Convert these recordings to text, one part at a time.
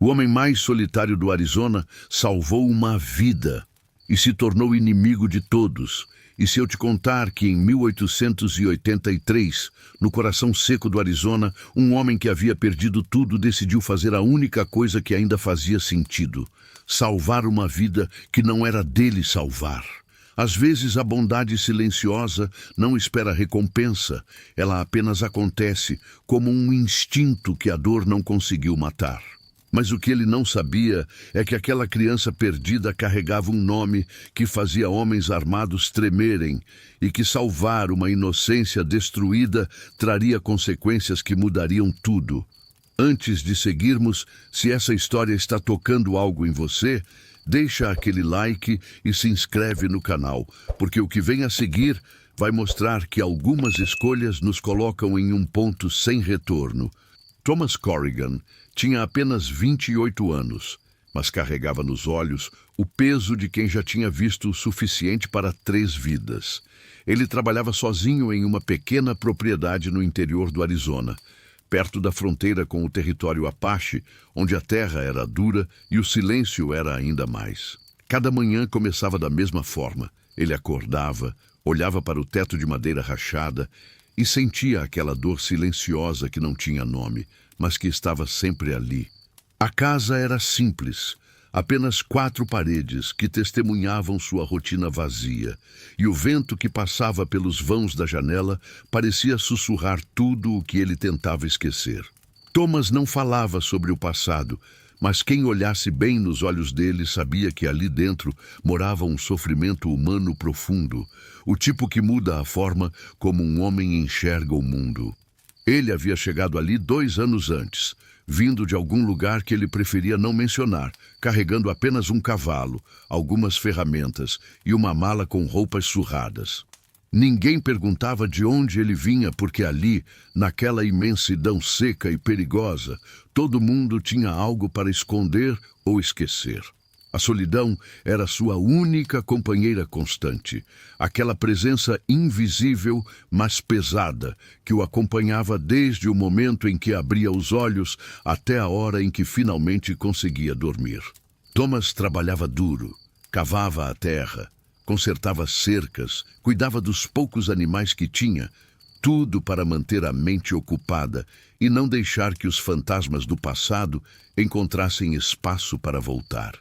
O homem mais solitário do Arizona salvou uma vida e se tornou inimigo de todos. E se eu te contar que em 1883, no coração seco do Arizona, um homem que havia perdido tudo decidiu fazer a única coisa que ainda fazia sentido: salvar uma vida que não era dele salvar. Às vezes a bondade silenciosa não espera recompensa, ela apenas acontece como um instinto que a dor não conseguiu matar. Mas o que ele não sabia é que aquela criança perdida carregava um nome que fazia homens armados tremerem e que salvar uma inocência destruída traria consequências que mudariam tudo. Antes de seguirmos, se essa história está tocando algo em você, deixa aquele like e se inscreve no canal, porque o que vem a seguir vai mostrar que algumas escolhas nos colocam em um ponto sem retorno. Thomas Corrigan tinha apenas 28 anos, mas carregava nos olhos o peso de quem já tinha visto o suficiente para 3 vidas. Ele trabalhava sozinho em uma pequena propriedade no interior do Arizona, perto da fronteira com o território Apache, onde a terra era dura e o silêncio era ainda mais. Cada manhã começava da mesma forma. Ele acordava, olhava para o teto de madeira rachada e sentia aquela dor silenciosa que não tinha nome, mas que estava sempre ali. A casa era simples, apenas 4 paredes que testemunhavam sua rotina vazia, e o vento que passava pelos vãos da janela parecia sussurrar tudo o que ele tentava esquecer. Thomas não falava sobre o passado, mas quem olhasse bem nos olhos dele sabia que ali dentro morava um sofrimento humano profundo, o tipo que muda a forma como um homem enxerga o mundo. Ele havia chegado ali 2 anos antes, vindo de algum lugar que ele preferia não mencionar, carregando apenas um cavalo, algumas ferramentas e uma mala com roupas surradas. Ninguém perguntava de onde ele vinha, porque ali, naquela imensidão seca e perigosa, todo mundo tinha algo para esconder ou esquecer. A solidão era sua única companheira constante, aquela presença invisível, mas pesada, que o acompanhava desde o momento em que abria os olhos até a hora em que finalmente conseguia dormir. Thomas trabalhava duro, cavava a terra, consertava cercas, cuidava dos poucos animais que tinha, tudo para manter a mente ocupada e não deixar que os fantasmas do passado encontrassem espaço para voltar.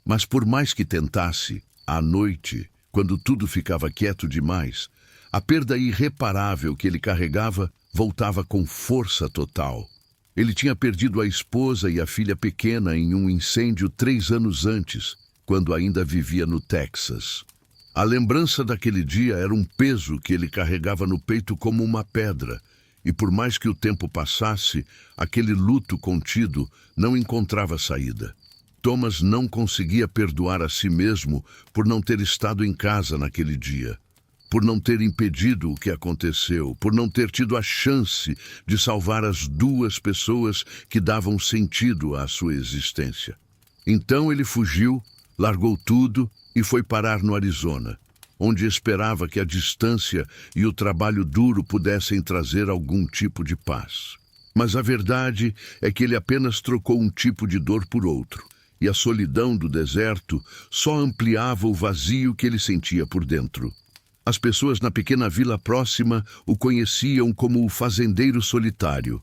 Mas por mais que tentasse, à noite, quando tudo ficava quieto demais, a perda irreparável que ele carregava voltava com força total. Ele tinha perdido a esposa e a filha pequena em um incêndio 3 anos antes, quando ainda vivia no Texas. A lembrança daquele dia era um peso que ele carregava no peito como uma pedra, e por mais que o tempo passasse, aquele luto contido não encontrava saída. Thomas não conseguia perdoar a si mesmo por não ter estado em casa naquele dia, por não ter impedido o que aconteceu, por não ter tido a chance de salvar as 2 pessoas que davam sentido à sua existência. Então ele fugiu, largou tudo e foi parar no Arizona, onde esperava que a distância e o trabalho duro pudessem trazer algum tipo de paz. Mas a verdade é que ele apenas trocou um tipo de dor por outro. E a solidão do deserto só ampliava o vazio que ele sentia por dentro. As pessoas na pequena vila próxima o conheciam como o fazendeiro solitário.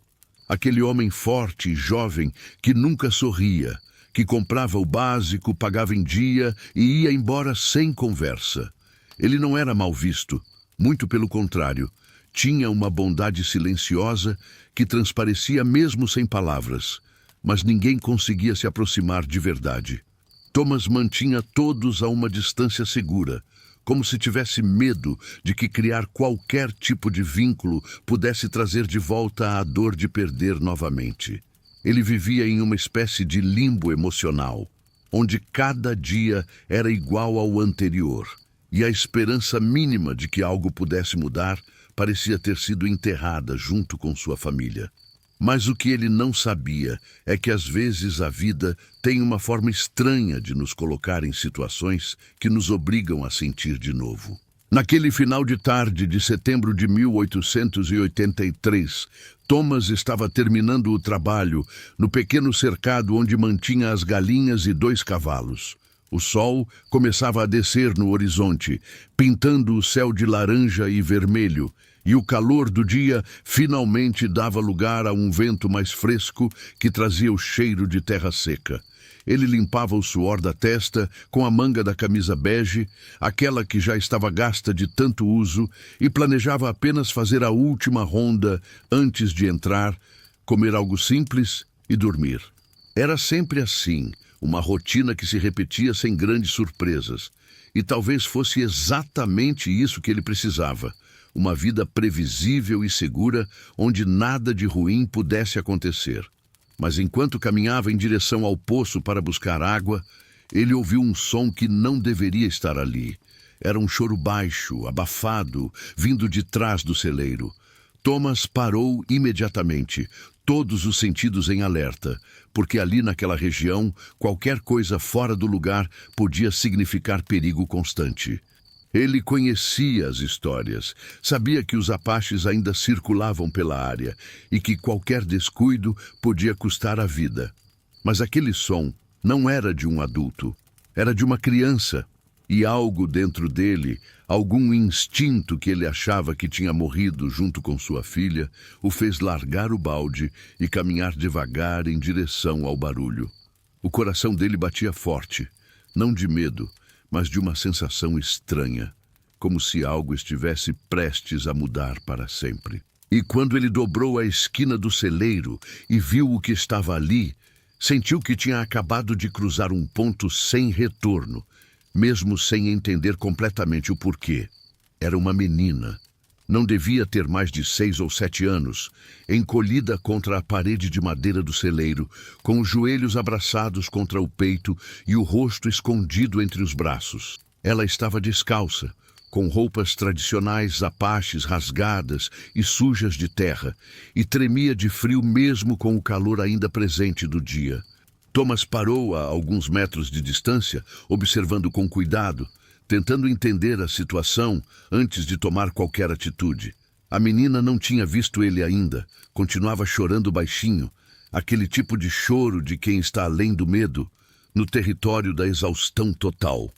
Aquele homem forte e jovem que nunca sorria, que comprava o básico, pagava em dia e ia embora sem conversa. Ele não era mal visto, muito pelo contrário. Tinha uma bondade silenciosa que transparecia mesmo sem palavras. Mas ninguém conseguia se aproximar de verdade. Thomas mantinha todos a uma distância segura, como se tivesse medo de que criar qualquer tipo de vínculo pudesse trazer de volta a dor de perder novamente. Ele vivia em uma espécie de limbo emocional, onde cada dia era igual ao anterior, e a esperança mínima de que algo pudesse mudar parecia ter sido enterrada junto com sua família. Mas o que ele não sabia é que às vezes a vida tem uma forma estranha de nos colocar em situações que nos obrigam a sentir de novo. Naquele final de tarde de setembro de 1883, Thomas estava terminando o trabalho no pequeno cercado onde mantinha as galinhas e 2 cavalos. O sol começava a descer no horizonte, pintando o céu de laranja e vermelho, e o calor do dia finalmente dava lugar a um vento mais fresco que trazia o cheiro de terra seca. Ele limpava o suor da testa com a manga da camisa bege, aquela que já estava gasta de tanto uso, e planejava apenas fazer a última ronda antes de entrar, comer algo simples e dormir. Era sempre assim, uma rotina que se repetia sem grandes surpresas. E talvez fosse exatamente isso que ele precisava. Uma vida previsível e segura, onde nada de ruim pudesse acontecer. Mas enquanto caminhava em direção ao poço para buscar água, ele ouviu um som que não deveria estar ali. Era um choro baixo, abafado, vindo de trás do celeiro. Thomas parou imediatamente, todos os sentidos em alerta, porque ali naquela região, qualquer coisa fora do lugar podia significar perigo constante. Ele conhecia as histórias, sabia que os apaches ainda circulavam pela área e que qualquer descuido podia custar a vida. Mas aquele som não era de um adulto, era de uma criança, e algo dentro dele, algum instinto que ele achava que tinha morrido junto com sua filha, o fez largar o balde e caminhar devagar em direção ao barulho. O coração dele batia forte, não de medo, mas de uma sensação estranha, como se algo estivesse prestes a mudar para sempre. E quando ele dobrou a esquina do celeiro e viu o que estava ali, sentiu que tinha acabado de cruzar um ponto sem retorno, mesmo sem entender completamente o porquê. Era uma menina. Não devia ter mais de 6 ou 7 anos, encolhida contra a parede de madeira do celeiro, com os joelhos abraçados contra o peito e o rosto escondido entre os braços. Ela estava descalça, com roupas tradicionais apaches rasgadas e sujas de terra, e tremia de frio mesmo com o calor ainda presente do dia. Thomas parou a alguns metros de distância, observando com cuidado, tentando entender a situação antes de tomar qualquer atitude. A menina não tinha visto ele ainda, continuava chorando baixinho, aquele tipo de choro de quem está além do medo, no território da exaustão total.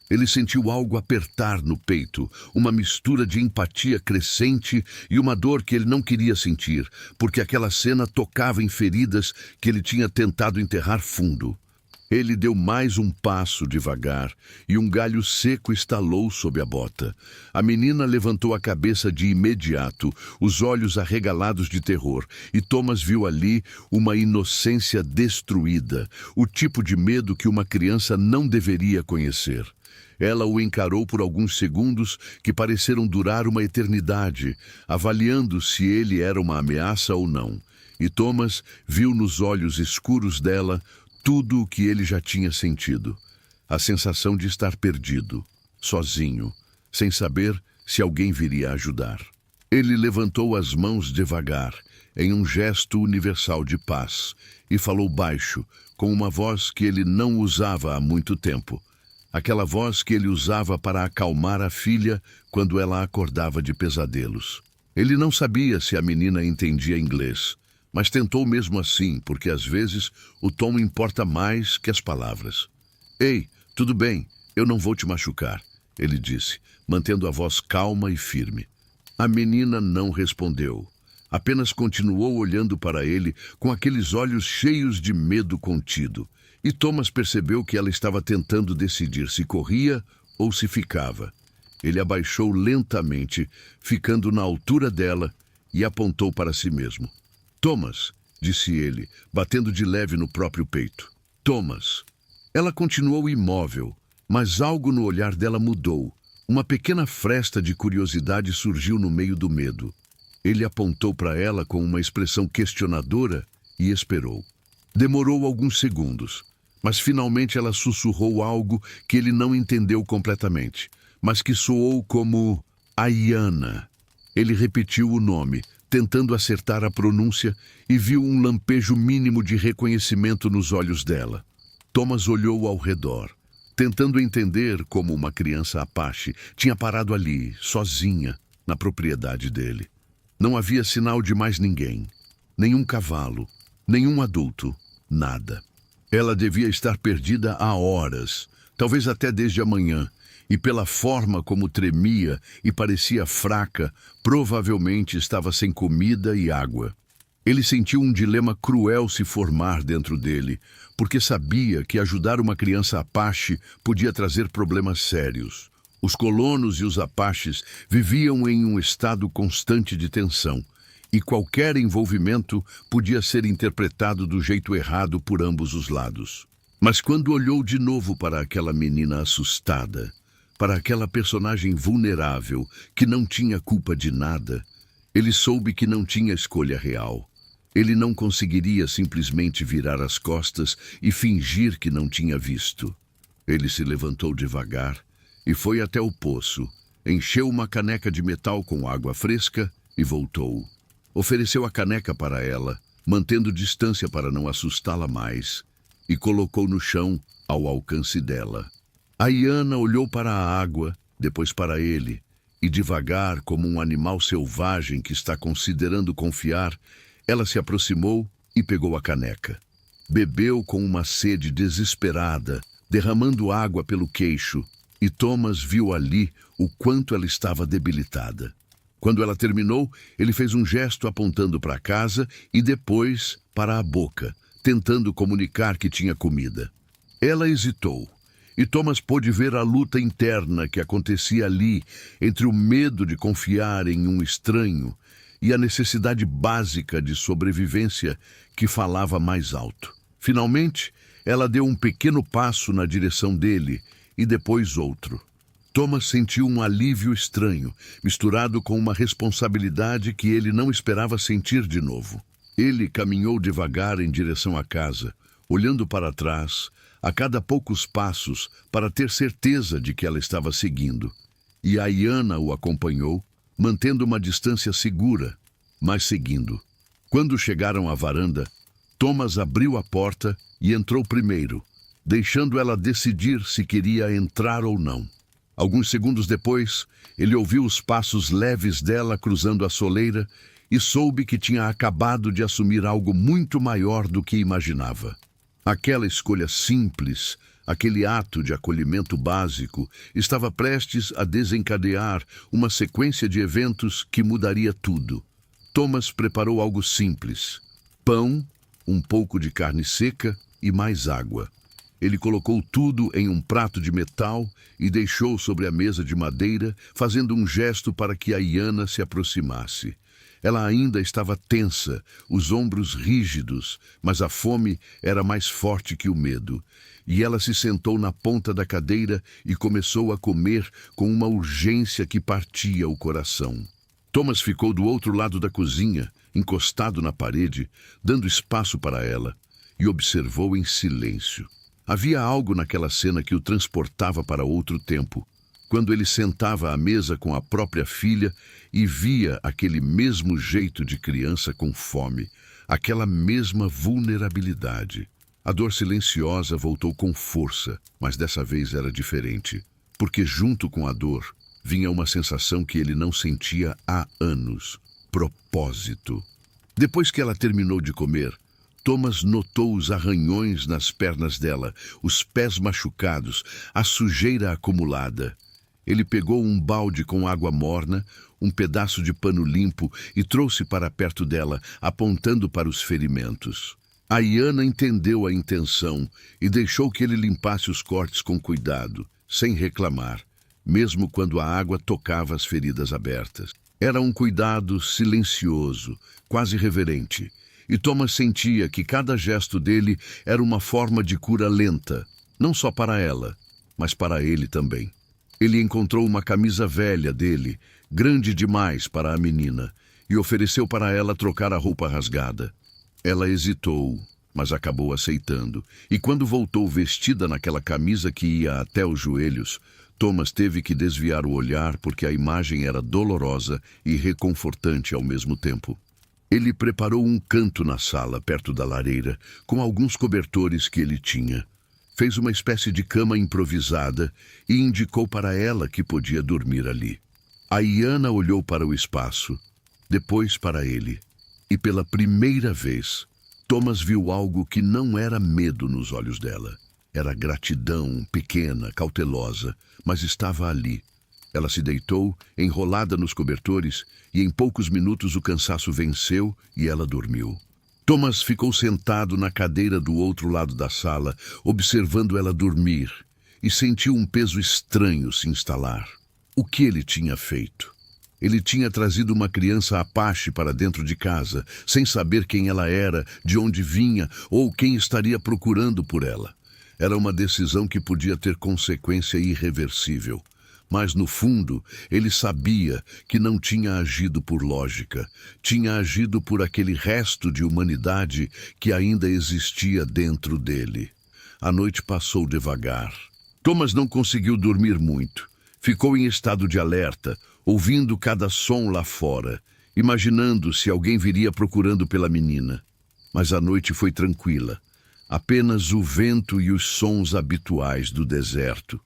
Ele sentiu algo apertar no peito, uma mistura de empatia crescente e uma dor que ele não queria sentir, porque aquela cena tocava em feridas que ele tinha tentado enterrar fundo. Ele deu mais um passo devagar e um galho seco estalou sob a bota. A menina levantou a cabeça de imediato, os olhos arregalados de terror, e Thomas viu ali uma inocência destruída, o tipo de medo que uma criança não deveria conhecer. Ela o encarou por alguns segundos que pareceram durar uma eternidade, avaliando se ele era uma ameaça ou não. E Thomas viu nos olhos escuros dela tudo o que ele já tinha sentido. A sensação de estar perdido, sozinho, sem saber se alguém viria ajudar. Ele levantou as mãos devagar, em um gesto universal de paz, e falou baixo, com uma voz que ele não usava há muito tempo. Aquela voz que ele usava para acalmar a filha quando ela acordava de pesadelos. Ele não sabia se a menina entendia inglês, mas tentou mesmo assim, porque às vezes o tom importa mais que as palavras. "Ei, tudo bem, eu não vou te machucar", ele disse, mantendo a voz calma e firme. A menina não respondeu, apenas continuou olhando para ele com aqueles olhos cheios de medo contido. E Thomas percebeu que ela estava tentando decidir se corria ou se ficava. Ele abaixou lentamente, ficando na altura dela, e apontou para si mesmo. "Thomas", disse ele, batendo de leve no próprio peito. "Thomas." Ela continuou imóvel, mas algo no olhar dela mudou. Uma pequena fresta de curiosidade surgiu no meio do medo. Ele apontou para ela com uma expressão questionadora e esperou. Demorou alguns segundos, mas finalmente ela sussurrou algo que ele não entendeu completamente, mas que soou como Ayana. Ele repetiu o nome, tentando acertar a pronúncia, e viu um lampejo mínimo de reconhecimento nos olhos dela. Thomas olhou ao redor. tentando entender como uma criança Apache tinha parado ali, sozinha, na propriedade dele. Não havia sinal de mais ninguém, nenhum cavalo, nenhum adulto, nada. Ela devia estar perdida há horas, talvez até desde a manhã, e pela forma como tremia e parecia fraca, provavelmente estava sem comida e água. Ele sentiu um dilema cruel se formar dentro dele, porque sabia que ajudar uma criança Apache podia trazer problemas sérios. Os colonos e os Apaches viviam em um estado constante de tensão, e qualquer envolvimento podia ser interpretado do jeito errado por ambos os lados. Mas quando olhou de novo para aquela menina assustada, para aquela personagem vulnerável que não tinha culpa de nada, ele soube que não tinha escolha real. Ele não conseguiria simplesmente virar as costas e fingir que não tinha visto. Ele se levantou devagar e foi até o poço, encheu uma caneca de metal com água fresca e voltou. Ofereceu a caneca para ela, mantendo distância para não assustá-la mais, e colocou no chão ao alcance dela. A hiena olhou para a água, depois para ele, e devagar, como um animal selvagem que está considerando confiar, ela se aproximou e pegou a caneca. Bebeu com uma sede desesperada, derramando água pelo queixo, e Thomas viu ali o quanto ela estava debilitada. Quando ela terminou, ele fez um gesto apontando para a casa e depois para a boca, tentando comunicar que tinha comida. Ela hesitou, e Thomas pôde ver a luta interna que acontecia ali entre o medo de confiar em um estranho e a necessidade básica de sobrevivência que falava mais alto. Finalmente, ela deu um pequeno passo na direção dele e depois outro. Thomas sentiu um alívio estranho, misturado com uma responsabilidade que ele não esperava sentir de novo. Ele caminhou devagar em direção à casa, olhando para trás, a cada poucos passos, para ter certeza de que ela estava seguindo. E a hiena o acompanhou, mantendo uma distância segura, mas seguindo. Quando chegaram à varanda, Thomas abriu a porta e entrou primeiro, deixando ela decidir se queria entrar ou não. Alguns segundos depois, ele ouviu os passos leves dela cruzando a soleira e soube que tinha acabado de assumir algo muito maior do que imaginava. Aquela escolha simples, aquele ato de acolhimento básico, estava prestes a desencadear uma sequência de eventos que mudaria tudo. Thomas preparou algo simples: pão, um pouco de carne seca e mais água. Ele colocou tudo em um prato de metal e deixou sobre a mesa de madeira, fazendo um gesto para que a hiena se aproximasse. Ela ainda estava tensa, os ombros rígidos, mas a fome era mais forte que o medo. E ela se sentou na ponta da cadeira e começou a comer com uma urgência que partia o coração. Thomas ficou do outro lado da cozinha, encostado na parede, dando espaço para ela, e observou em silêncio. Havia algo naquela cena que o transportava para outro tempo, quando ele sentava à mesa com a própria filha e via aquele mesmo jeito de criança com fome, aquela mesma vulnerabilidade. A dor silenciosa voltou com força, mas dessa vez era diferente, porque junto com a dor vinha uma sensação que ele não sentia há anos: propósito. Depois que ela terminou de comer, Thomas notou os arranhões nas pernas dela, os pés machucados, a sujeira acumulada. Ele pegou um balde com água morna, um pedaço de pano limpo e trouxe para perto dela, apontando para os ferimentos. A hiena entendeu a intenção e deixou que ele limpasse os cortes com cuidado, sem reclamar, mesmo quando a água tocava as feridas abertas. Era um cuidado silencioso, quase reverente. E Thomas sentia que cada gesto dele era uma forma de cura lenta, não só para ela, mas para ele também. Ele encontrou uma camisa velha dele, grande demais para a menina, e ofereceu para ela trocar a roupa rasgada. Ela hesitou, mas acabou aceitando, e quando voltou vestida naquela camisa que ia até os joelhos, Thomas teve que desviar o olhar porque a imagem era dolorosa e reconfortante ao mesmo tempo. Ele preparou um canto na sala, perto da lareira, com alguns cobertores que ele tinha. Fez uma espécie de cama improvisada e indicou para ela que podia dormir ali. A Iana olhou para o espaço, depois para ele, e pela primeira vez, Thomas viu algo que não era medo nos olhos dela. Era gratidão, pequena, cautelosa, mas estava ali. Ela se deitou, enrolada nos cobertores, e em poucos minutos o cansaço venceu e ela dormiu. Thomas ficou sentado na cadeira do outro lado da sala, observando ela dormir, e sentiu um peso estranho se instalar. O que ele tinha feito? Ele tinha trazido uma criança Apache para dentro de casa, sem saber quem ela era, de onde vinha ou quem estaria procurando por ela. Era uma decisão que podia ter consequência irreversível. Mas, no fundo, ele sabia que não tinha agido por lógica. Tinha agido por aquele resto de humanidade que ainda existia dentro dele. A noite passou devagar. Thomas não conseguiu dormir muito. Ficou em estado de alerta, ouvindo cada som lá fora, imaginando se alguém viria procurando pela menina. Mas a noite foi tranquila. Apenas o vento e os sons habituais do deserto.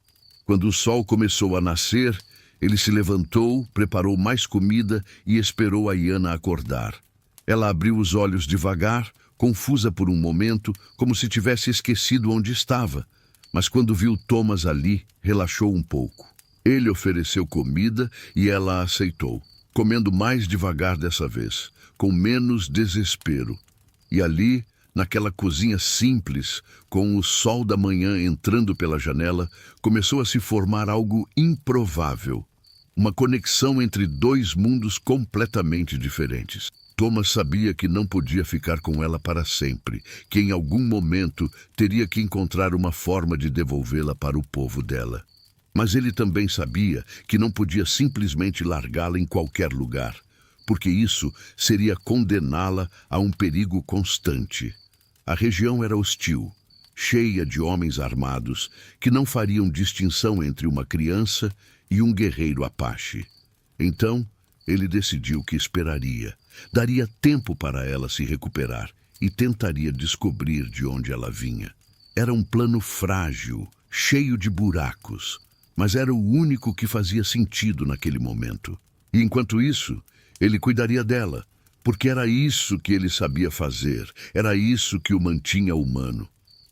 Quando o sol começou a nascer, ele se levantou, preparou mais comida e esperou a Iana acordar. Ela abriu os olhos devagar, confusa por um momento, como se tivesse esquecido onde estava. Mas quando viu Thomas ali, relaxou um pouco. Ele ofereceu comida e ela a aceitou, comendo mais devagar dessa vez, com menos desespero. E ali, naquela cozinha simples, com o sol da manhã entrando pela janela, começou a se formar algo improvável. Uma conexão entre dois mundos completamente diferentes. Thomas sabia que não podia ficar com ela para sempre, que em algum momento teria que encontrar uma forma de devolvê-la para o povo dela. Mas ele também sabia que não podia simplesmente largá-la em qualquer lugar, porque isso seria condená-la a um perigo constante. A região era hostil, cheia de homens armados que não fariam distinção entre uma criança e um guerreiro Apache. Então, ele decidiu que esperaria, daria tempo para ela se recuperar e tentaria descobrir de onde ela vinha. Era um plano frágil, cheio de buracos, mas era o único que fazia sentido naquele momento. E enquanto isso, ele cuidaria dela, porque era isso que ele sabia fazer, era isso que o mantinha humano.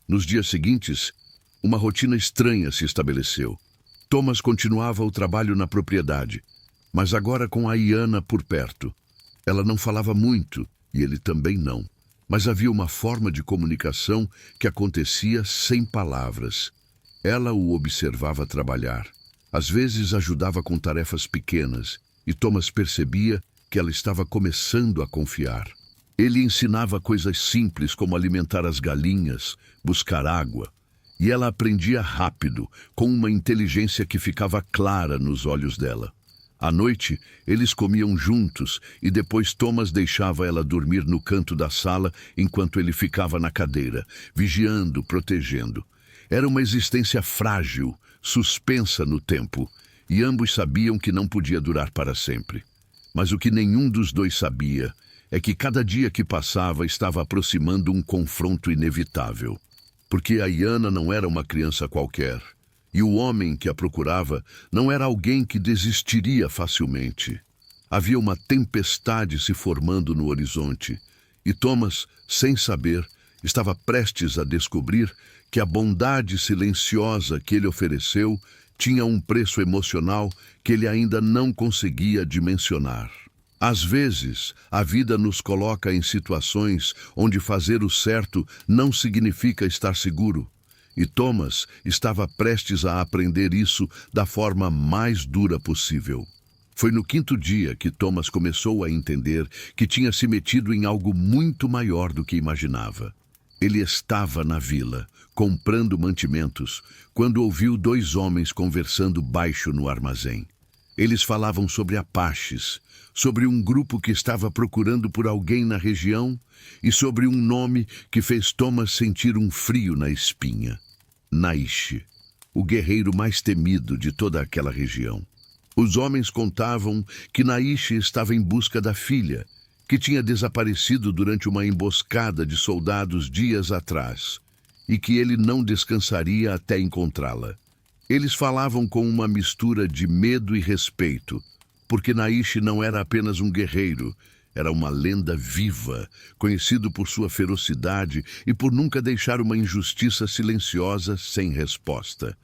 Nos dias seguintes, uma rotina estranha se estabeleceu. Thomas continuava o trabalho na propriedade, mas agora com a Iana por perto. Ela não falava muito, e ele também não, mas havia uma forma de comunicação que acontecia sem palavras. Ela o observava trabalhar. Às vezes ajudava com tarefas pequenas, e Thomas percebia que ela estava começando a confiar. Ele ensinava coisas simples como alimentar as galinhas, buscar água, e ela aprendia rápido, com uma inteligência que ficava clara nos olhos dela. À noite, eles comiam juntos e depois Thomas deixava ela dormir no canto da sala enquanto ele ficava na cadeira, vigiando, protegendo. Era uma existência frágil, suspensa no tempo, e ambos sabiam que não podia durar para sempre. Mas o que nenhum dos dois sabia é que cada dia que passava estava aproximando um confronto inevitável. Porque a Iana não era uma criança qualquer, e o homem que a procurava não era alguém que desistiria facilmente. Havia uma tempestade se formando no horizonte, e Thomas, sem saber, estava prestes a descobrir que a bondade silenciosa que ele ofereceu tinha um preço emocional que ele ainda não conseguia dimensionar. Às vezes, a vida nos coloca em situações onde fazer o certo não significa estar seguro. E Thomas estava prestes a aprender isso da forma mais dura possível. Foi no 5º dia que Thomas começou a entender que tinha se metido em algo muito maior do que imaginava. Ele estava na vila, comprando mantimentos, quando ouviu 2 homens conversando baixo no armazém. Eles falavam sobre Apaches, sobre um grupo que estava procurando por alguém na região e sobre um nome que fez Thomas sentir um frio na espinha. Naiche, o guerreiro mais temido de toda aquela região. Os homens contavam que Naiche estava em busca da filha, que tinha desaparecido durante uma emboscada de soldados dias atrás, e que ele não descansaria até encontrá-la. Eles falavam com uma mistura de medo e respeito, porque Naiche não era apenas um guerreiro, era uma lenda viva, conhecido por sua ferocidade e por nunca deixar uma injustiça silenciosa sem resposta.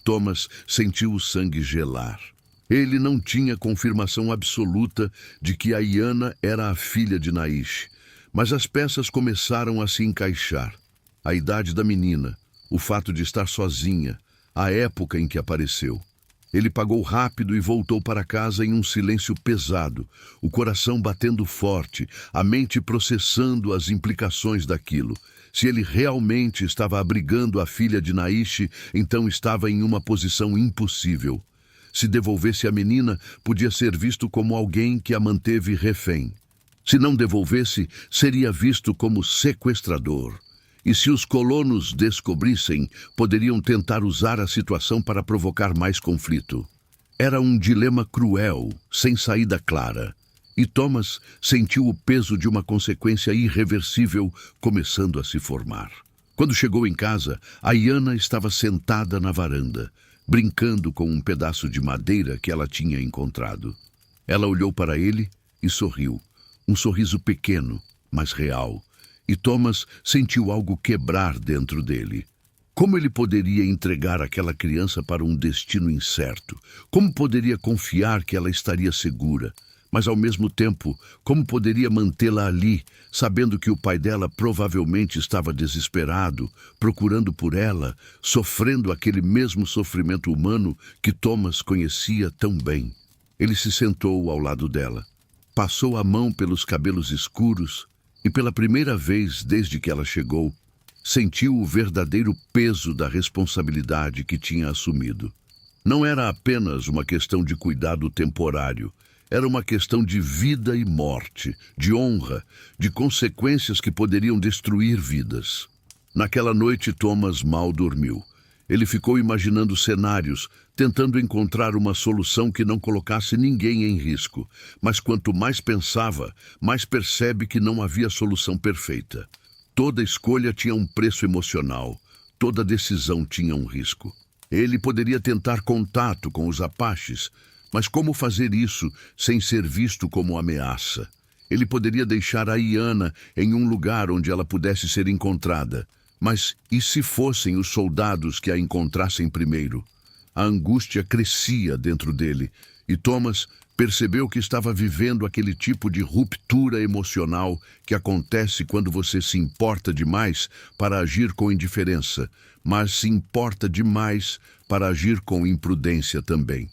Thomas sentiu o sangue gelar. Ele não tinha confirmação absoluta de que a Iana era a filha de Naiche, mas as peças começaram a se encaixar. A idade da menina, o fato de estar sozinha, a época em que apareceu. Ele pagou rápido e voltou para casa em um silêncio pesado, o coração batendo forte, a mente processando as implicações daquilo. Se ele realmente estava abrigando a filha de Naiche, então estava em uma posição impossível. Se devolvesse a menina, podia ser visto como alguém que a manteve refém. Se não devolvesse, seria visto como sequestrador. E se os colonos descobrissem, poderiam tentar usar a situação para provocar mais conflito. Era um dilema cruel, sem saída clara. E Thomas sentiu o peso de uma consequência irreversível começando a se formar. Quando chegou em casa, a Iana estava sentada na varanda, brincando com um pedaço de madeira que ela tinha encontrado. Ela olhou para ele e sorriu. Um sorriso pequeno, mas real. E Thomas sentiu algo quebrar dentro dele. Como ele poderia entregar aquela criança para um destino incerto? Como poderia confiar que ela estaria segura? Mas, ao mesmo tempo, como poderia mantê-la ali, sabendo que o pai dela provavelmente estava desesperado, procurando por ela, sofrendo aquele mesmo sofrimento humano que Thomas conhecia tão bem? Ele se sentou ao lado dela, passou a mão pelos cabelos escuros, e pela primeira vez desde que ela chegou, sentiu o verdadeiro peso da responsabilidade que tinha assumido. Não era apenas uma questão de cuidado temporário, era uma questão de vida e morte, de honra, de consequências que poderiam destruir vidas. Naquela noite, Thomas mal dormiu. Ele ficou imaginando cenários, tentando encontrar uma solução que não colocasse ninguém em risco. Mas quanto mais pensava, mais percebe que não havia solução perfeita. Toda escolha tinha um preço emocional. Toda decisão tinha um risco. Ele poderia tentar contato com os Apaches, mas como fazer isso sem ser visto como ameaça? Ele poderia deixar a Iana em um lugar onde ela pudesse ser encontrada. Mas e se fossem os soldados que a encontrassem primeiro? A angústia crescia dentro dele, e Thomas percebeu que estava vivendo aquele tipo de ruptura emocional que acontece quando você se importa demais para agir com indiferença, mas se importa demais para agir com imprudência também.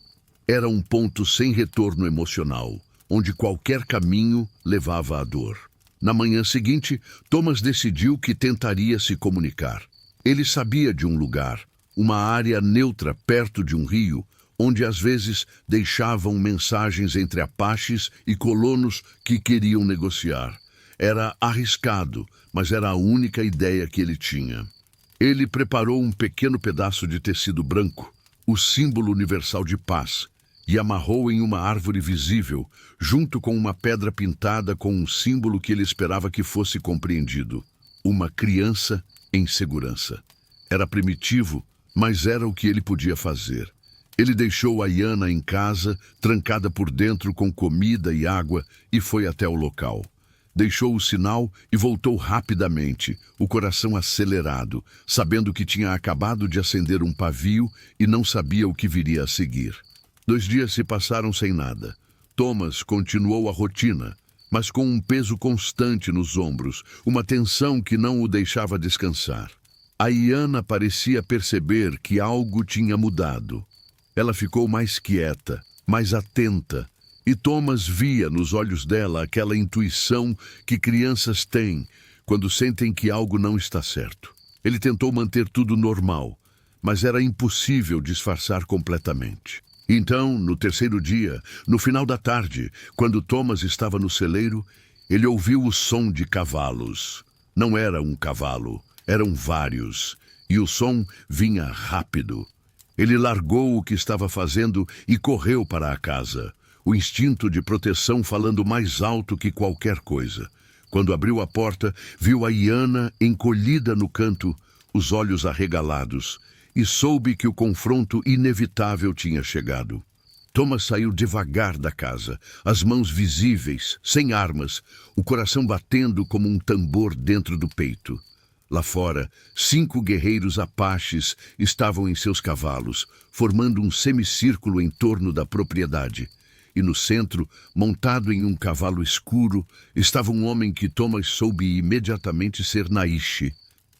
Era um ponto sem retorno emocional, onde qualquer caminho levava à dor. Na manhã seguinte, Thomas decidiu que tentaria se comunicar. Ele sabia de um lugar, uma área neutra perto de um rio, onde às vezes deixavam mensagens entre Apaches e colonos que queriam negociar. Era arriscado, mas era a única ideia que ele tinha. Ele preparou um pequeno pedaço de tecido branco, o símbolo universal de paz, e amarrou em uma árvore visível, junto com uma pedra pintada com um símbolo que ele esperava que fosse compreendido. Uma criança em segurança. Era primitivo, mas era o que ele podia fazer. Ele deixou a Iana em casa, trancada por dentro com comida e água, e foi até o local. Deixou o sinal e voltou rapidamente, o coração acelerado, sabendo que tinha acabado de acender um pavio e não sabia o que viria a seguir. 2 dias se passaram sem nada. Thomas continuou a rotina, mas com um peso constante nos ombros, uma tensão que não o deixava descansar. A Iana parecia perceber que algo tinha mudado. Ela ficou mais quieta, mais atenta, e Thomas via nos olhos dela aquela intuição que crianças têm quando sentem que algo não está certo. Ele tentou manter tudo normal, mas era impossível disfarçar completamente. Então, no 3º dia, no final da tarde, quando Thomas estava no celeiro, ele ouviu o som de cavalos. Não era um cavalo, eram vários, e o som vinha rápido. Ele largou o que estava fazendo e correu para a casa, o instinto de proteção falando mais alto que qualquer coisa. Quando abriu a porta, viu a Iana encolhida no canto, os olhos arregalados, e soube que o confronto inevitável tinha chegado. Thomas saiu devagar da casa, as mãos visíveis, sem armas, o coração batendo como um tambor dentro do peito. Lá fora, 5 guerreiros apaches estavam em seus cavalos, formando um semicírculo em torno da propriedade. E no centro, montado em um cavalo escuro, estava um homem que Thomas soube imediatamente ser Naiche.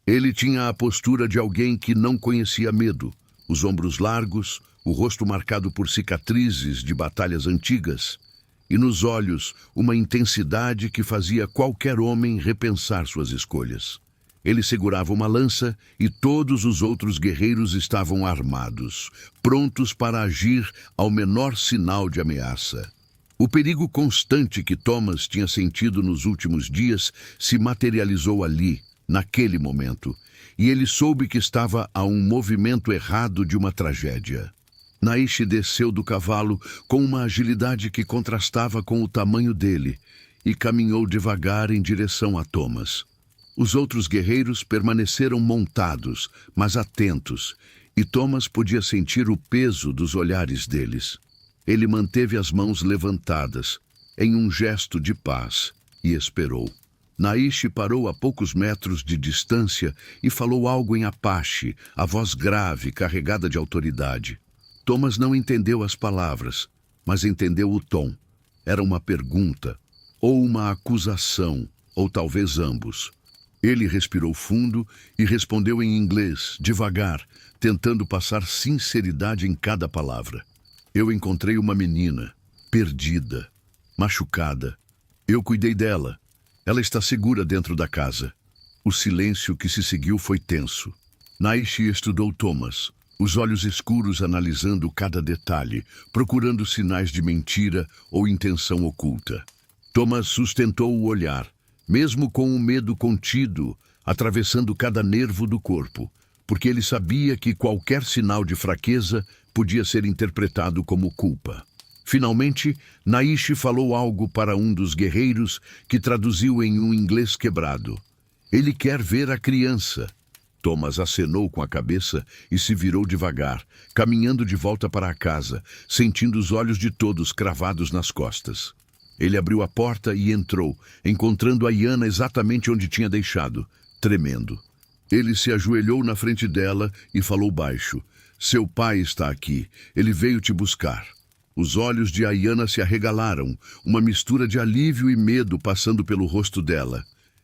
Ele tinha a postura de alguém que não conhecia medo, os ombros largos, o rosto marcado por cicatrizes de batalhas antigas, e nos olhos uma intensidade que fazia qualquer homem repensar suas escolhas. Ele segurava uma lança e todos os outros guerreiros estavam armados, prontos para agir ao menor sinal de ameaça. O perigo constante que Thomas tinha sentido nos últimos dias se materializou ali, naquele momento, e ele soube que estava a um movimento errado de uma tragédia. Naiche desceu do cavalo com uma agilidade que contrastava com o tamanho dele e caminhou devagar em direção a Thomas. Os outros guerreiros permaneceram montados, mas atentos, e Thomas podia sentir o peso dos olhares deles. Ele manteve as mãos levantadas, em um gesto de paz, e esperou. Naiche parou a poucos metros de distância e falou algo em apache, a voz grave, carregada de autoridade. Thomas não entendeu as palavras, mas entendeu o tom. Era uma pergunta, ou uma acusação, ou talvez ambos. Ele respirou fundo e respondeu em inglês, devagar, tentando passar sinceridade em cada palavra. Eu encontrei uma menina, perdida, machucada. Eu cuidei dela. Ela está segura dentro da casa. O silêncio que se seguiu foi tenso. Naiche estudou Thomas, os olhos escuros analisando cada detalhe, procurando sinais de mentira ou intenção oculta. Thomas sustentou o olhar, mesmo com o medo contido, atravessando cada nervo do corpo, porque ele sabia que qualquer sinal de fraqueza podia ser interpretado como culpa. Finalmente, Naiche falou algo para um dos guerreiros, que traduziu em um inglês quebrado. Ele quer ver a criança. Thomas acenou com a cabeça e se virou devagar, caminhando de volta para a casa, sentindo os olhos de todos cravados nas costas. Ele abriu a porta e entrou, encontrando a Iana exatamente onde tinha deixado, tremendo. Ele se ajoelhou na frente dela e falou baixo. Seu pai está aqui. Ele veio te buscar. Os olhos de Iana se arregalaram, uma mistura de alívio e medo passando pelo rosto dela.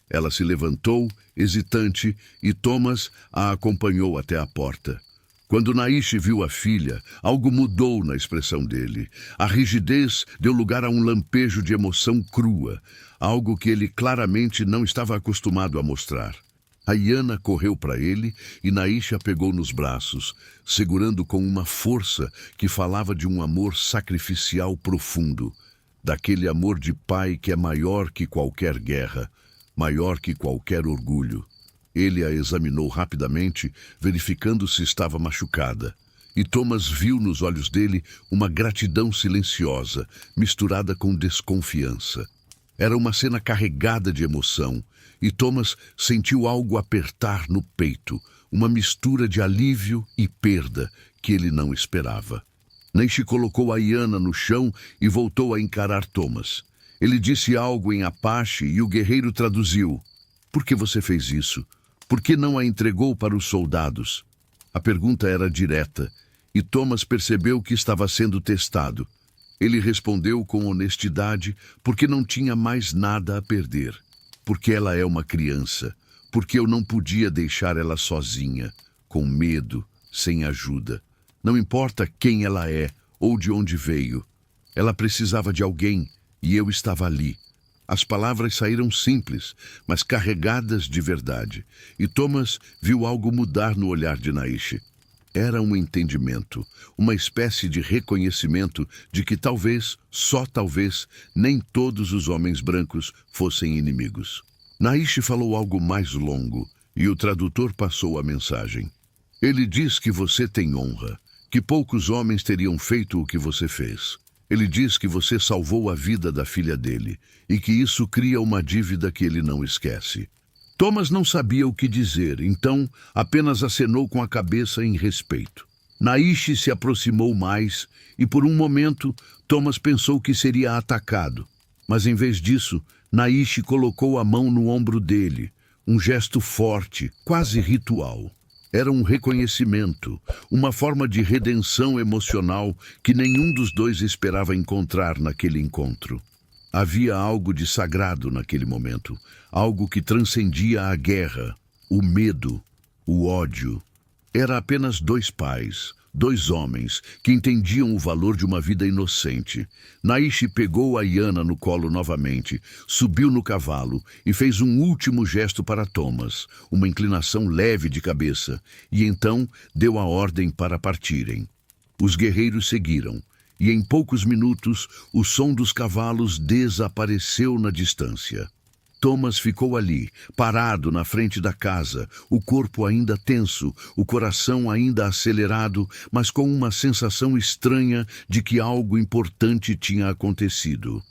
Ela se levantou, hesitante, e Thomas a acompanhou até a porta. Quando Naiche viu a filha, algo mudou na expressão dele. A rigidez deu lugar a um lampejo de emoção crua, algo que ele claramente não estava acostumado a mostrar. A Iana correu para ele e Naiche a pegou nos braços, segurando com uma força que falava de um amor sacrificial profundo, daquele amor de pai que é maior que qualquer guerra, maior que qualquer orgulho. Ele a examinou rapidamente, verificando se estava machucada. E Thomas viu nos olhos dele uma gratidão silenciosa, misturada com desconfiança. Era uma cena carregada de emoção, e Thomas sentiu algo apertar no peito, uma mistura de alívio e perda que ele não esperava. Naiche colocou a Iana no chão e voltou a encarar Thomas. Ele disse algo em apache e o guerreiro traduziu. Por que você fez isso? Por que não a entregou para os soldados? A pergunta era direta, e Thomas percebeu que estava sendo testado. Ele respondeu com honestidade, porque não tinha mais nada a perder. Porque ela é uma criança, porque eu não podia deixar ela sozinha, com medo, sem ajuda. Não importa quem ela é ou de onde veio. Ela precisava de alguém, e eu estava ali. As palavras saíram simples, mas carregadas de verdade, e Thomas viu algo mudar no olhar de Naiche. Era um entendimento, uma espécie de reconhecimento de que talvez, só talvez, nem todos os homens brancos fossem inimigos. Naiche falou algo mais longo, e o tradutor passou a mensagem. Ele diz que você tem honra, que poucos homens teriam feito o que você fez. Ele diz que você salvou a vida da filha dele, e que isso cria uma dívida que ele não esquece. Thomas não sabia o que dizer, então apenas acenou com a cabeça em respeito. Naiche se aproximou mais e, por um momento, Thomas pensou que seria atacado. Mas, em vez disso, Naiche colocou a mão no ombro dele, um gesto forte, quase ritual. Era um reconhecimento, uma forma de redenção emocional que nenhum dos dois esperava encontrar naquele encontro. Havia algo de sagrado naquele momento, algo que transcendia a guerra, o medo, o ódio. Era apenas dois pais, dois homens, que entendiam o valor de uma vida inocente. Naiche pegou a Iana no colo novamente, subiu no cavalo e fez um último gesto para Thomas, uma inclinação leve de cabeça, e então deu a ordem para partirem. Os guerreiros seguiram. E em poucos minutos, o som dos cavalos desapareceu na distância. Thomas ficou ali, parado na frente da casa, o corpo ainda tenso, o coração ainda acelerado, mas com uma sensação estranha de que algo importante tinha acontecido.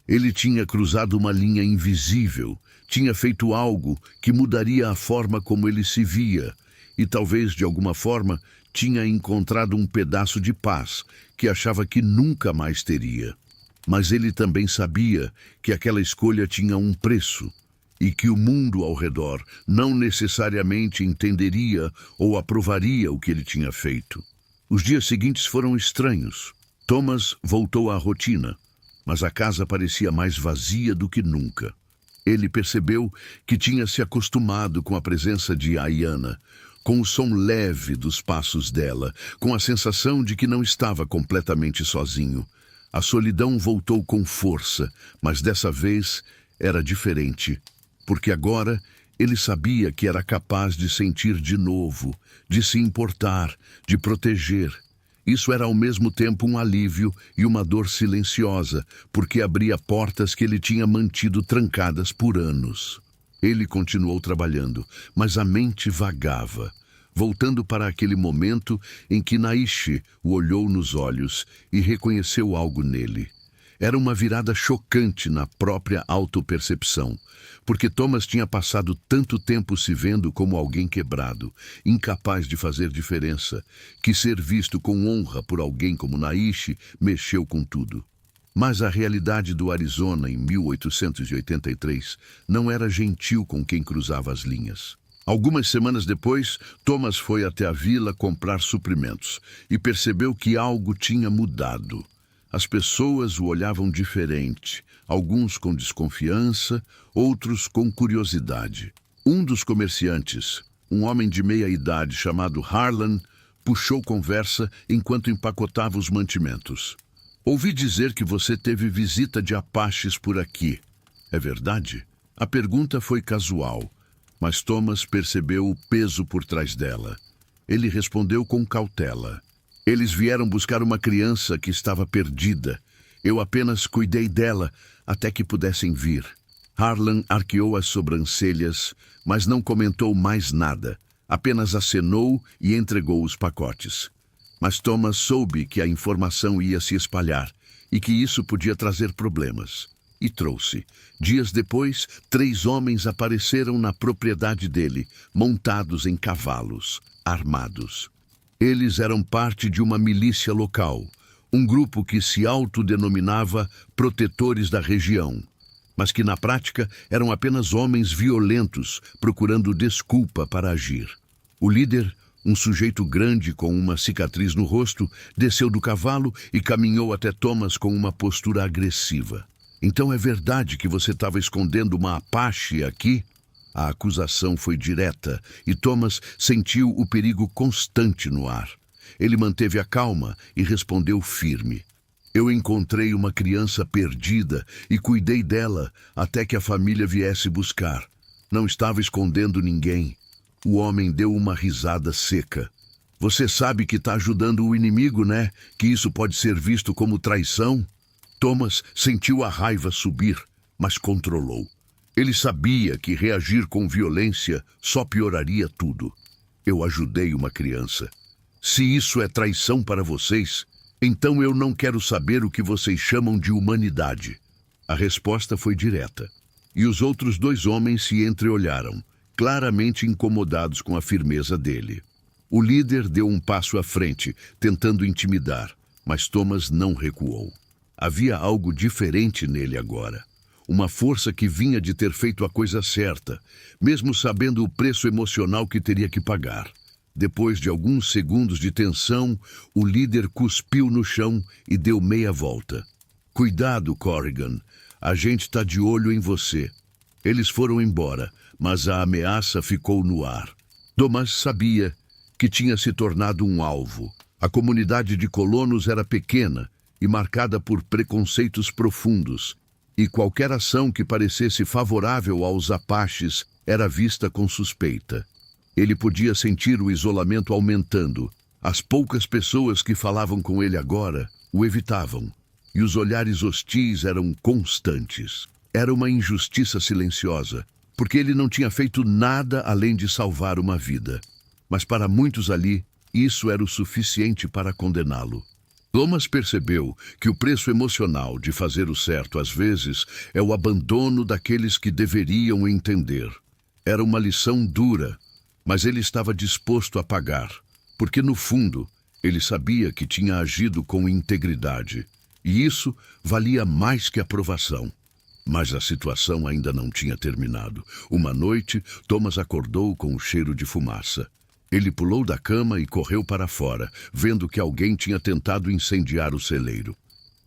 Ele tinha cruzado uma linha invisível, tinha feito algo que mudaria a forma como ele se via, e talvez, de alguma forma, tinha encontrado um pedaço de paz que achava que nunca mais teria. Mas ele também sabia que aquela escolha tinha um preço e que o mundo ao redor não necessariamente entenderia ou aprovaria o que ele tinha feito. Os dias seguintes foram estranhos. Thomas voltou à rotina, mas a casa parecia mais vazia do que nunca. Ele percebeu que tinha se acostumado com a presença de Iana, com o som leve dos passos dela, com a sensação de que não estava completamente sozinho. A solidão voltou com força, mas dessa vez era diferente, porque agora ele sabia que era capaz de sentir de novo, de se importar, de proteger. Isso era ao mesmo tempo um alívio e uma dor silenciosa, porque abria portas que ele tinha mantido trancadas por anos. Ele continuou trabalhando, mas a mente vagava, voltando para aquele momento em que Naiche o olhou nos olhos e reconheceu algo nele. Era uma virada chocante na própria autopercepção, porque Thomas tinha passado tanto tempo se vendo como alguém quebrado, incapaz de fazer diferença, que ser visto com honra por alguém como Naiche mexeu com tudo. Mas a realidade do Arizona em 1883 não era gentil com quem cruzava as linhas. Algumas semanas depois, Thomas foi até a vila comprar suprimentos e percebeu que algo tinha mudado. As pessoas o olhavam diferente, alguns com desconfiança, outros com curiosidade. Um dos comerciantes, um homem de meia idade chamado Harlan, puxou conversa enquanto empacotava os mantimentos. Ouvi dizer que você teve visita de apaches por aqui. É verdade? A pergunta foi casual, mas Thomas percebeu o peso por trás dela. Ele respondeu com cautela. Eles vieram buscar uma criança que estava perdida. Eu apenas cuidei dela até que pudessem vir. Harlan arqueou as sobrancelhas, mas não comentou mais nada. Apenas acenou e entregou os pacotes. Mas Thomas soube que a informação ia se espalhar e que isso podia trazer problemas. E trouxe. Dias depois, 3 homens apareceram na propriedade dele, montados em cavalos, armados. Eles eram parte de uma milícia local, um grupo que se autodenominava Protetores da Região, mas que na prática eram apenas homens violentos procurando desculpa para agir. O líder, um sujeito grande com uma cicatriz no rosto, desceu do cavalo e caminhou até Thomas com uma postura agressiva. Então é verdade que você estava escondendo uma Apache aqui? A acusação foi direta e Thomas sentiu o perigo constante no ar. Ele manteve a calma e respondeu firme. Eu encontrei uma criança perdida e cuidei dela até que a família viesse buscar. Não estava escondendo ninguém. O homem deu uma risada seca. Você sabe que está ajudando o inimigo, né? Que isso pode ser visto como traição? Thomas sentiu a raiva subir, mas controlou. Ele sabia que reagir com violência só pioraria tudo. Eu ajudei uma criança. Se isso é traição para vocês, então eu não quero saber o que vocês chamam de humanidade. A resposta foi direta. E os outros 2 homens se entreolharam. claramente incomodados com a firmeza dele. O líder deu um passo à frente, tentando intimidar, mas Thomas não recuou. Havia algo diferente nele agora. Uma força que vinha de ter feito a coisa certa, mesmo sabendo o preço emocional que teria que pagar. Depois de alguns segundos de tensão, o líder cuspiu no chão e deu meia volta. Cuidado, Corrigan. A gente está de olho em você. Eles foram embora, mas a ameaça ficou no ar. Thomas sabia que tinha se tornado um alvo. A comunidade de colonos era pequena e marcada por preconceitos profundos, e qualquer ação que parecesse favorável aos Apaches era vista com suspeita. Ele podia sentir o isolamento aumentando. As poucas pessoas que falavam com ele agora o evitavam, e os olhares hostis eram constantes. Era uma injustiça silenciosa, porque ele não tinha feito nada além de salvar uma vida. Mas para muitos ali, isso era o suficiente para condená-lo. Thomas percebeu que o preço emocional de fazer o certo às vezes é o abandono daqueles que deveriam entender. Era uma lição dura, mas ele estava disposto a pagar, porque no fundo ele sabia que tinha agido com integridade, e isso valia mais que aprovação. Mas a situação ainda não tinha terminado. Uma noite, Thomas acordou com o cheiro de fumaça. Ele pulou da cama e correu para fora, vendo que alguém tinha tentado incendiar o celeiro.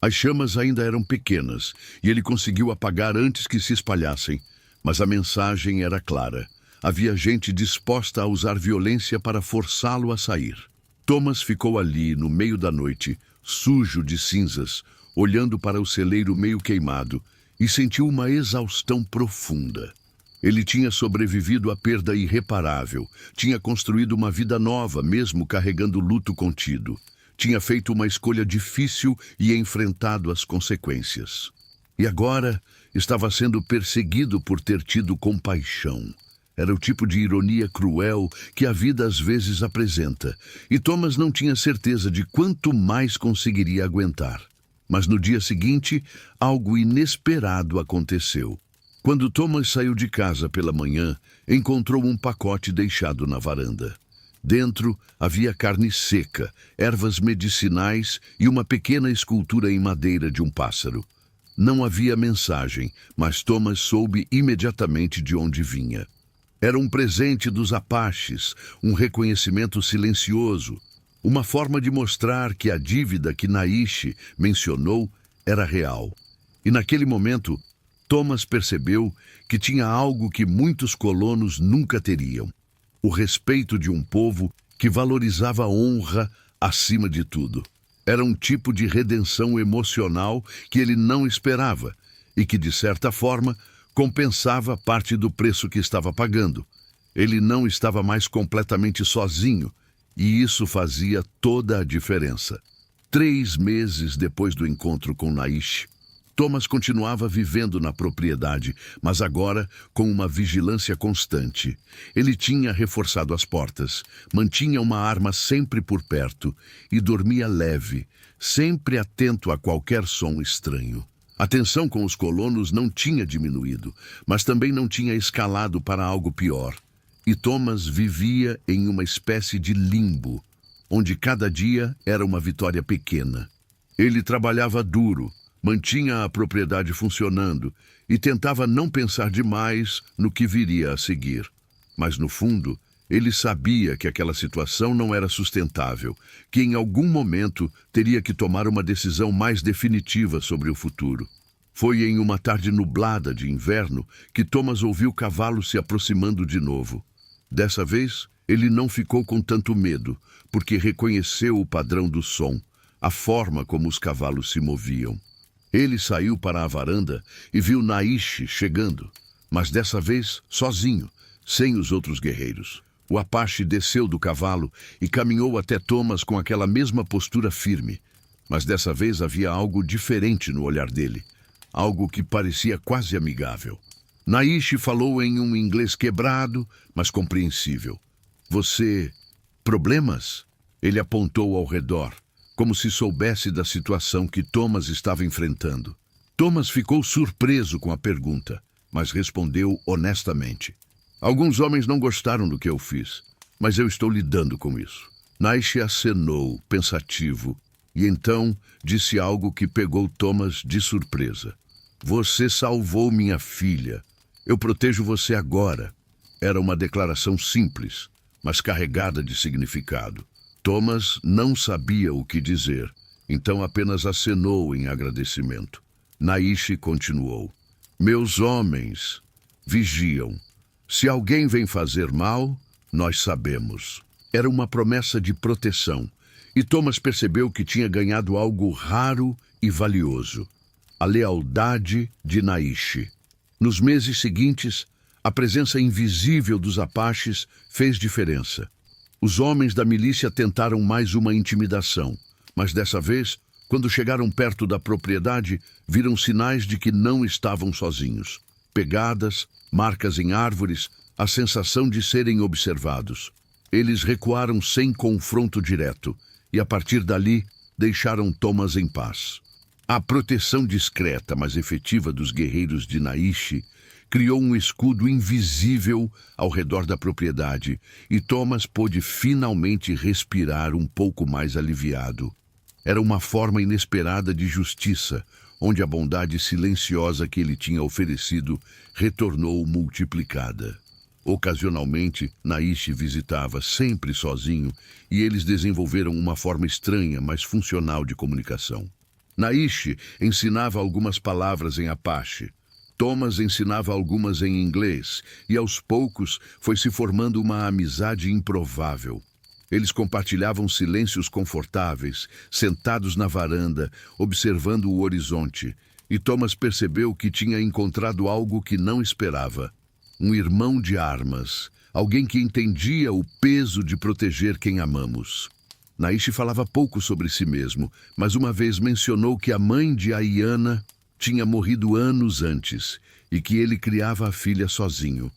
As chamas ainda eram pequenas, e ele conseguiu apagar antes que se espalhassem, mas a mensagem era clara. Havia gente disposta a usar violência para forçá-lo a sair. Thomas ficou ali, no meio da noite, sujo de cinzas, olhando para o celeiro meio queimado, e sentiu uma exaustão profunda. Ele tinha sobrevivido à perda irreparável, tinha construído uma vida nova, mesmo carregando luto contido. Tinha feito uma escolha difícil e enfrentado as consequências. E agora estava sendo perseguido por ter tido compaixão. Era o tipo de ironia cruel que a vida às vezes apresenta, e Thomas não tinha certeza de quanto mais conseguiria aguentar. Mas no dia seguinte, algo inesperado aconteceu. Quando Thomas saiu de casa pela manhã, encontrou um pacote deixado na varanda. Dentro havia carne seca, ervas medicinais e uma pequena escultura em madeira de um pássaro. Não havia mensagem, mas Thomas soube imediatamente de onde vinha. Era um presente dos Apaches, um reconhecimento silencioso, uma forma de mostrar que a dívida que Naiche mencionou era real. E naquele momento, Thomas percebeu que tinha algo que muitos colonos nunca teriam: o respeito de um povo que valorizava a honra acima de tudo. Era um tipo de redenção emocional que ele não esperava e que, de certa forma, compensava parte do preço que estava pagando. Ele não estava mais completamente sozinho, e isso fazia toda a diferença. 3 meses depois do encontro com Naiche, Thomas continuava vivendo na propriedade, mas agora com uma vigilância constante. Ele tinha reforçado as portas, mantinha uma arma sempre por perto e dormia leve, sempre atento a qualquer som estranho. A tensão com os colonos não tinha diminuído, mas também não tinha escalado para algo pior. E Thomas vivia em uma espécie de limbo, onde cada dia era uma vitória pequena. Ele trabalhava duro, mantinha a propriedade funcionando e tentava não pensar demais no que viria a seguir. Mas, no fundo, ele sabia que aquela situação não era sustentável, que em algum momento teria que tomar uma decisão mais definitiva sobre o futuro. Foi em uma tarde nublada de inverno que Thomas ouviu cavalos se aproximando de novo. Dessa vez, ele não ficou com tanto medo, porque reconheceu o padrão do som, a forma como os cavalos se moviam. Ele saiu para a varanda e viu Naiche chegando, mas dessa vez sozinho, sem os outros guerreiros. O Apache desceu do cavalo e caminhou até Thomas com aquela mesma postura firme, mas dessa vez havia algo diferente no olhar dele, algo que parecia quase amigável. Naiche falou em um inglês quebrado, mas compreensível. Você... problemas? Ele apontou ao redor, como se soubesse da situação que Thomas estava enfrentando. Thomas ficou surpreso com a pergunta, mas respondeu honestamente. Alguns homens não gostaram do que eu fiz, mas eu estou lidando com isso. Naiche acenou, pensativo, e então disse algo que pegou Thomas de surpresa. Você salvou minha filha. Eu protejo você agora. Era uma declaração simples, mas carregada de significado. Thomas não sabia o que dizer, então apenas acenou em agradecimento. Naiche continuou. Meus homens vigiam. Se alguém vem fazer mal, nós sabemos. Era uma promessa de proteção, e Thomas percebeu que tinha ganhado algo raro e valioso: a lealdade de Naiche. Nos meses seguintes, a presença invisível dos Apaches fez diferença. Os homens da milícia tentaram mais uma intimidação, mas dessa vez, quando chegaram perto da propriedade, viram sinais de que não estavam sozinhos. Pegadas, marcas em árvores, a sensação de serem observados. Eles recuaram sem confronto direto e, a partir dali, deixaram Thomas em paz. A proteção discreta, mas efetiva dos guerreiros de Naiche criou um escudo invisível ao redor da propriedade e Thomas pôde finalmente respirar um pouco mais aliviado. Era uma forma inesperada de justiça, onde a bondade silenciosa que ele tinha oferecido retornou multiplicada. Ocasionalmente, Naiche visitava, sempre sozinho, e eles desenvolveram uma forma estranha, mas funcional de comunicação. Naiche ensinava algumas palavras em Apache. Thomas ensinava algumas em inglês, e aos poucos foi se formando uma amizade improvável. Eles compartilhavam silêncios confortáveis, sentados na varanda, observando o horizonte, e Thomas percebeu que tinha encontrado algo que não esperava. Um irmão de armas, alguém que entendia o peso de proteger quem amamos. Naiche falava pouco sobre si mesmo, mas uma vez mencionou que a mãe de Aiana tinha morrido anos antes e que ele criava a filha sozinho.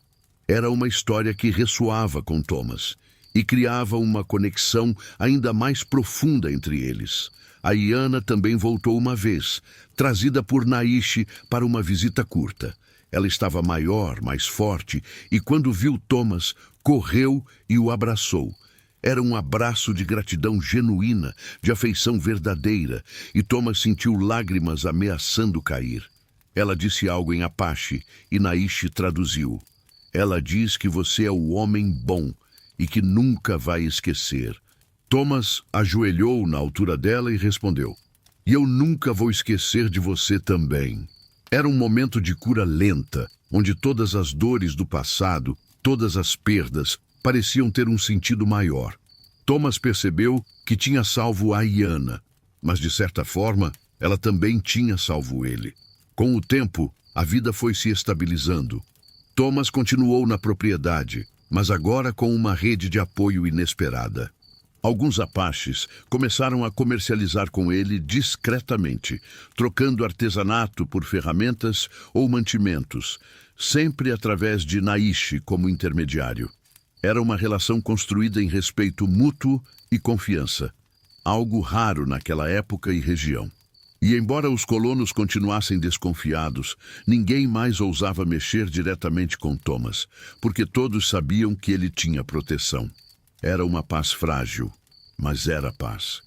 Era uma história que ressoava com Thomas e criava uma conexão ainda mais profunda entre eles. Aiana também voltou uma vez, trazida por Naiche para uma visita curta. Ela estava maior, mais forte, e quando viu Thomas, correu e o abraçou. Era um abraço de gratidão genuína, de afeição verdadeira, e Thomas sentiu lágrimas ameaçando cair. Ela disse algo em Apache, e Naiche traduziu. Ela diz que você é o homem bom e que nunca vai esquecer. Thomas ajoelhou na altura dela e respondeu. E eu nunca vou esquecer de você também. Era um momento de cura lenta, onde todas as dores do passado, todas as perdas, pareciam ter um sentido maior. Thomas percebeu que tinha salvo Aiana, mas de certa forma, ela também tinha salvo ele. Com o tempo, a vida foi se estabilizando. Thomas continuou na propriedade, mas agora com uma rede de apoio inesperada. Alguns Apaches começaram a comercializar com ele discretamente, trocando artesanato por ferramentas ou mantimentos, sempre através de Naiche como intermediário. Era uma relação construída em respeito mútuo e confiança, algo raro naquela época e região. E embora os colonos continuassem desconfiados, ninguém mais ousava mexer diretamente com Thomas, porque todos sabiam que ele tinha proteção. Era uma paz frágil, mas era paz.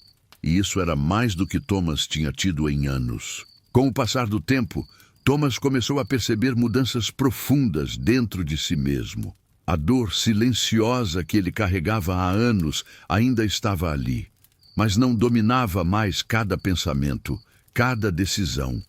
E isso era mais do que Thomas tinha tido em anos. Com o passar do tempo, Thomas começou a perceber mudanças profundas dentro de si mesmo. A dor silenciosa que ele carregava há anos ainda estava ali, mas não dominava mais cada pensamento, cada decisão.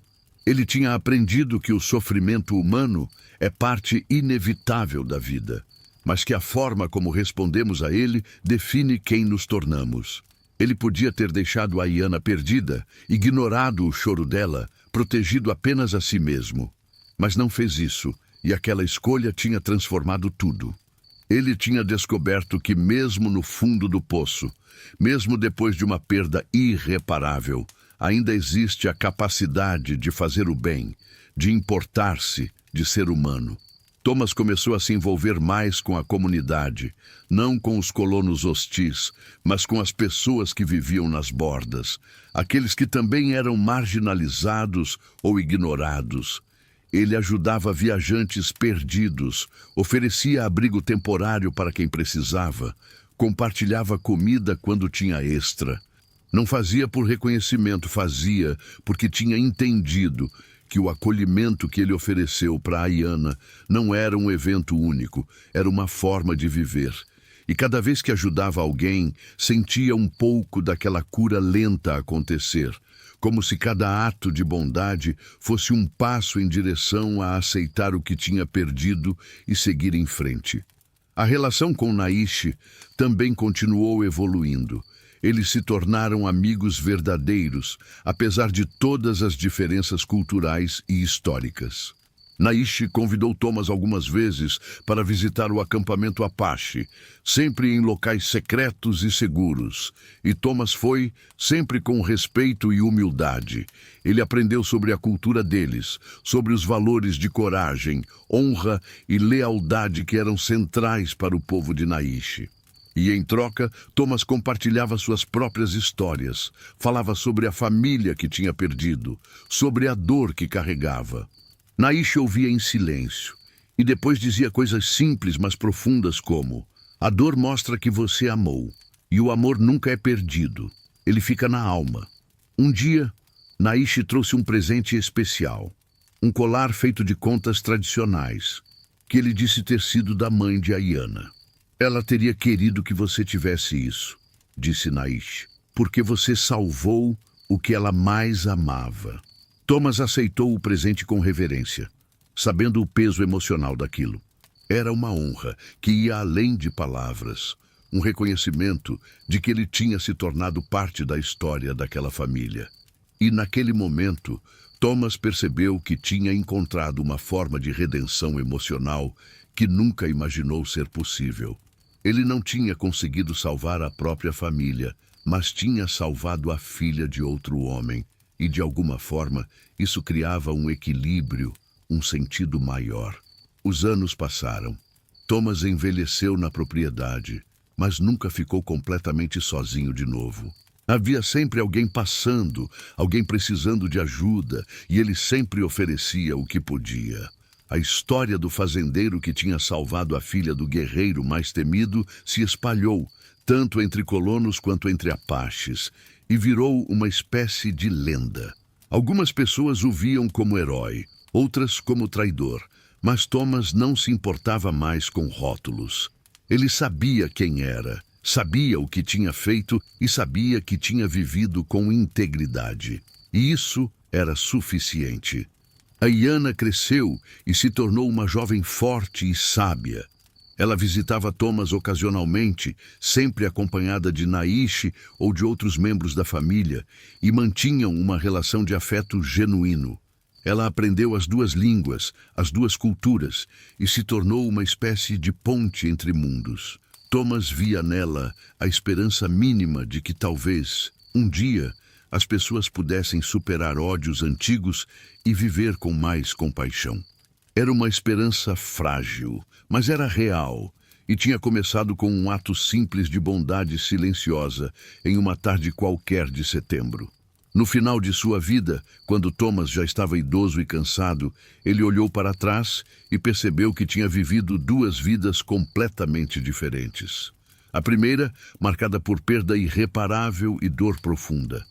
Ele tinha aprendido que o sofrimento humano é parte inevitável da vida, mas que a forma como respondemos a ele define quem nos tornamos. Ele podia ter deixado Aiana perdida, ignorado o choro dela, protegido apenas a si mesmo. Mas não fez isso, e aquela escolha tinha transformado tudo. Ele tinha descoberto que mesmo no fundo do poço, mesmo depois de uma perda irreparável, ainda existe a capacidade de fazer o bem, de importar-se, de ser humano. Thomas começou a se envolver mais com a comunidade, não com os colonos hostis, mas com as pessoas que viviam nas bordas, aqueles que também eram marginalizados ou ignorados. Ele ajudava viajantes perdidos, oferecia abrigo temporário para quem precisava, compartilhava comida quando tinha extra. Não fazia por reconhecimento, fazia porque tinha entendido que o acolhimento que ele ofereceu para Ayana não era um evento único, era uma forma de viver. E cada vez que ajudava alguém, sentia um pouco daquela cura lenta acontecer, como se cada ato de bondade fosse um passo em direção a aceitar o que tinha perdido e seguir em frente. A relação com Naiche também continuou evoluindo. Eles se tornaram amigos verdadeiros, apesar de todas as diferenças culturais e históricas. Naiche convidou Thomas algumas vezes para visitar o acampamento Apache, sempre em locais secretos e seguros. E Thomas foi, sempre com respeito e humildade. Ele aprendeu sobre a cultura deles, sobre os valores de coragem, honra e lealdade que eram centrais para o povo de Naiche. E, em troca, Thomas compartilhava suas próprias histórias, falava sobre a família que tinha perdido, sobre a dor que carregava. Naiche ouvia em silêncio, e depois dizia coisas simples, mas profundas como: a dor mostra que você amou, e o amor nunca é perdido, ele fica na alma. Um dia, Naiche trouxe um presente especial, um colar feito de contas tradicionais, que ele disse ter sido da mãe de Ayana. Ela teria querido que você tivesse isso, disse Naiche, porque você salvou o que ela mais amava. Thomas aceitou o presente com reverência, sabendo o peso emocional daquilo. Era uma honra que ia além de palavras, um reconhecimento de que ele tinha se tornado parte da história daquela família. E naquele momento, Thomas percebeu que tinha encontrado uma forma de redenção emocional que nunca imaginou ser possível. Ele não tinha conseguido salvar a própria família, mas tinha salvado a filha de outro homem. E, de alguma forma, isso criava um equilíbrio, um sentido maior. Os anos passaram. Thomas envelheceu na propriedade, mas nunca ficou completamente sozinho de novo. Havia sempre alguém passando, alguém precisando de ajuda, e ele sempre oferecia o que podia. A história do fazendeiro que tinha salvado a filha do guerreiro mais temido se espalhou, tanto entre colonos quanto entre apaches, e virou uma espécie de lenda. Algumas pessoas o viam como herói, outras como traidor, mas Thomas não se importava mais com rótulos. Ele sabia quem era, sabia o que tinha feito e sabia que tinha vivido com integridade. E isso era suficiente. Ayana cresceu e se tornou uma jovem forte e sábia. Ela visitava Thomas ocasionalmente, sempre acompanhada de Naiche ou de outros membros da família, e mantinham uma relação de afeto genuíno. Ela aprendeu as duas línguas, as duas culturas, e se tornou uma espécie de ponte entre mundos. Thomas via nela a esperança mínima de que talvez, um dia, as pessoas pudessem superar ódios antigos e viver com mais compaixão. Era uma esperança frágil, mas era real, e tinha começado com um ato simples de bondade silenciosa em uma tarde qualquer de setembro. No final de sua vida, quando Thomas já estava idoso e cansado, ele olhou para trás e percebeu que tinha vivido duas vidas completamente diferentes. A primeira, marcada por perda irreparável e dor profunda.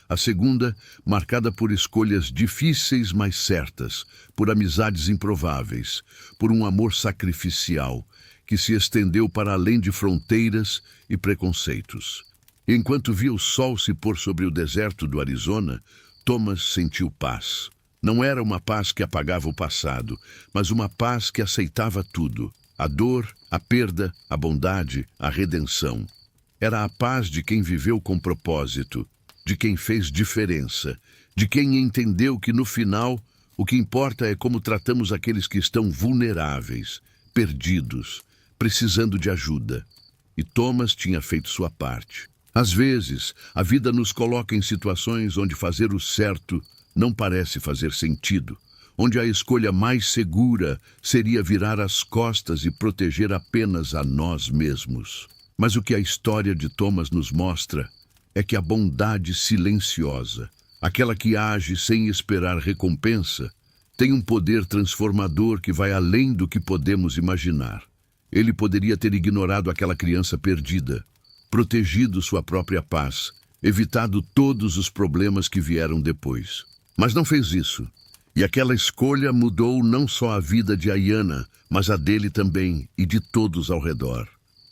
A segunda, marcada por escolhas difíceis, mas certas, por amizades improváveis, por um amor sacrificial, que se estendeu para além de fronteiras e preconceitos. Enquanto via o sol se pôr sobre o deserto do Arizona, Thomas sentiu paz. Não era uma paz que apagava o passado, mas uma paz que aceitava tudo: a dor, a perda, a bondade, a redenção. Era a paz de quem viveu com propósito, de quem fez diferença, de quem entendeu que no final o que importa é como tratamos aqueles que estão vulneráveis, perdidos, precisando de ajuda. E Thomas tinha feito sua parte. Às vezes, a vida nos coloca em situações onde fazer o certo não parece fazer sentido, onde a escolha mais segura seria virar as costas e proteger apenas a nós mesmos. Mas o que a história de Thomas nos mostra é que a bondade silenciosa, aquela que age sem esperar recompensa, tem um poder transformador que vai além do que podemos imaginar. Ele poderia ter ignorado aquela criança perdida, protegido sua própria paz, evitado todos os problemas que vieram depois. Mas não fez isso. E aquela escolha mudou não só a vida de Ayanna, mas a dele também e de todos ao redor.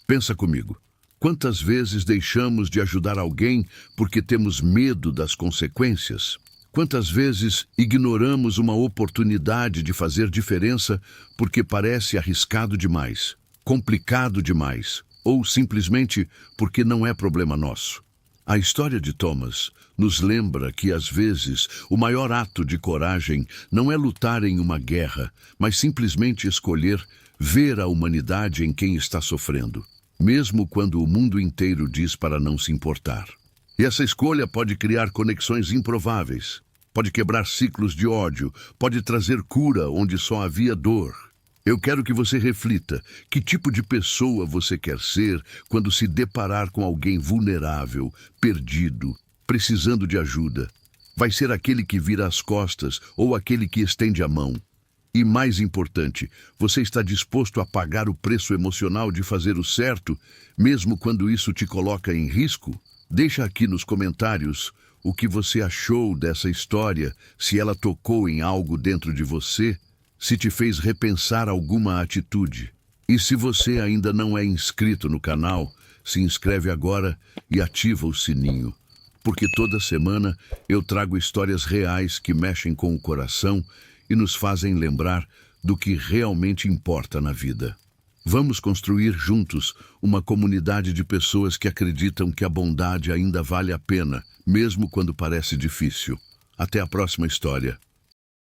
Pensa comigo. Quantas vezes deixamos de ajudar alguém porque temos medo das consequências? Quantas vezes ignoramos uma oportunidade de fazer diferença porque parece arriscado demais, complicado demais, ou simplesmente porque não é problema nosso? A história de Thomas nos lembra que, às vezes, o maior ato de coragem não é lutar em uma guerra, mas simplesmente escolher ver a humanidade em quem está sofrendo, mesmo quando o mundo inteiro diz para não se importar. E essa escolha pode criar conexões improváveis, pode quebrar ciclos de ódio, pode trazer cura onde só havia dor. Eu quero que você reflita que tipo de pessoa você quer ser quando se deparar com alguém vulnerável, perdido, precisando de ajuda. Vai ser aquele que vira as costas ou aquele que estende a mão? E mais importante, você está disposto a pagar o preço emocional de fazer o certo, mesmo quando isso te coloca em risco? Deixa aqui nos comentários o que você achou dessa história, se ela tocou em algo dentro de você, se te fez repensar alguma atitude. E se você ainda não é inscrito no canal, se inscreve agora e ativa o sininho, porque toda semana eu trago histórias reais que mexem com o coração e nos fazem lembrar do que realmente importa na vida. Vamos construir juntos uma comunidade de pessoas que acreditam que a bondade ainda vale a pena, mesmo quando parece difícil. Até a próxima história.